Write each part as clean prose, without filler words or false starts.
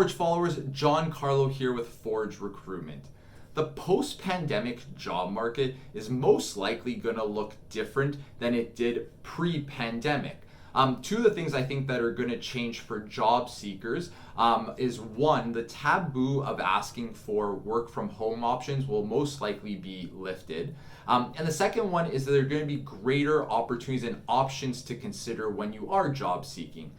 Forge followers, John Carlo here with Forge Recruitment. The post-pandemic job market is most likely going to look different than it did pre-pandemic. Two of the things I think that are going to change for job seekers is one, the taboo of asking for work from home options will most likely be lifted. And the second one is that there are going to be greater opportunities and options to consider when you are job seeking.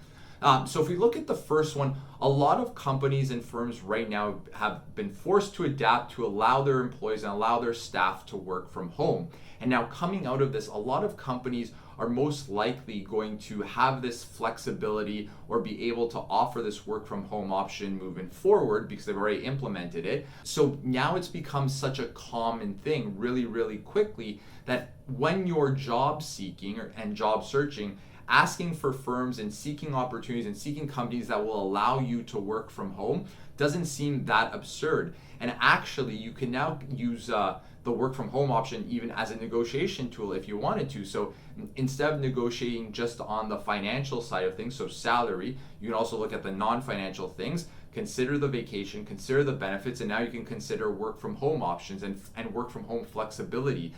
So if we look at the first one, a lot of companies and firms right now have been forced to adapt to allow their employees and allow their staff to work from home. And now coming out of this, a lot of companies are most likely going to have this flexibility or be able to offer this work from home option moving forward because they've already implemented it. So now it's become such a common thing really quickly that when you're job seeking and job searching, asking for firms and seeking opportunities and seeking companies that will allow you to work from home doesn't seem that absurd. And actually, you can now use the work from home option even as a negotiation tool if you wanted to. So instead of negotiating just on the financial side of things, so salary, you can also look at the non-financial things, consider the vacation, consider the benefits, and now you can consider work from home options and work from home flexibility.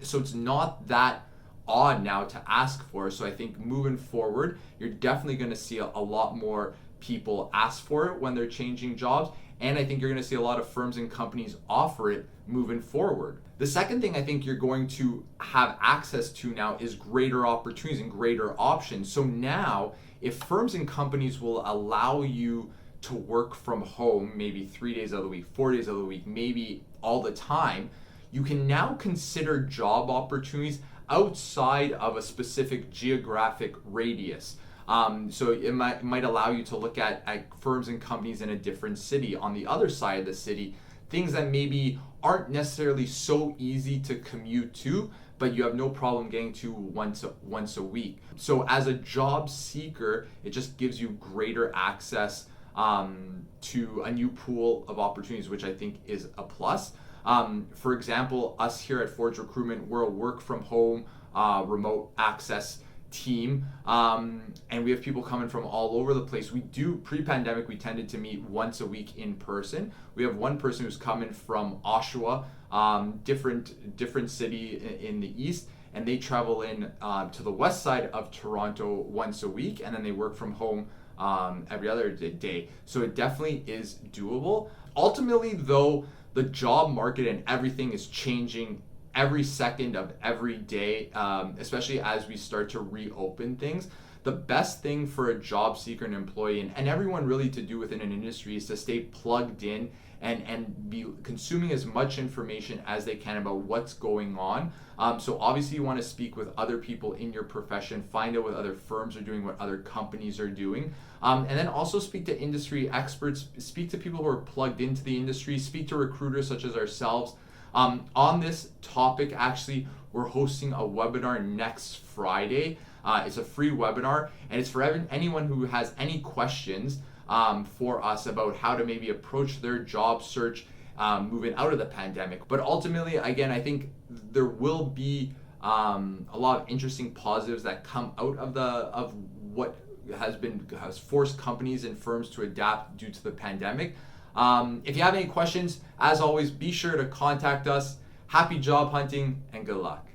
So it's not that odd now to ask for. So I think moving forward, you're definitely going to see a lot more people ask for it when they're changing jobs. And I think you're going to see a lot of firms and companies offer it moving forward. The second thing I think you're going to have access to now is greater opportunities and greater options. So now, if firms and companies will allow you to work from home, maybe 3 days of the week, 4 days of the week, maybe all the time, you can now consider job opportunities outside of a specific geographic radius. So it might allow you to look at firms and companies in a different city, on the other side of the city, things that maybe aren't necessarily so easy to commute to, but you have no problem getting to once a week. So as a job seeker, it just gives you greater access to a new pool of opportunities, which I think is a plus. For example, us here at Forge Recruitment, we're a work from home, remote access team, and we have people coming from all over the place. We do, pre-pandemic, we tended to meet once a week in person. We have one person who's coming from Oshawa, different city in the east, and they travel in to the west side of Toronto once a week, and then they work from home every other day. So it definitely is doable. Ultimately, though, the job market and everything is changing every second of every day, especially as we start to reopen things. The best thing for a job seeker and employee and everyone really to do within an industry is to stay plugged in and be consuming as much information as they can about what's going on. So obviously you want to speak with other people in your profession, find out what other firms are doing, what other companies are doing, and then also speak to industry experts, speak to people who are plugged into the industry, speak to recruiters such as ourselves. On this topic, actually, we're hosting a webinar next Friday. It's a free webinar, and it's for anyone who has any questions for us about how to maybe approach their job search moving out of the pandemic. But ultimately, again, I think there will be a lot of interesting positives that come out of what has forced companies and firms to adapt due to the pandemic. If you have any questions, as always, be sure to contact us. Happy job hunting and good luck.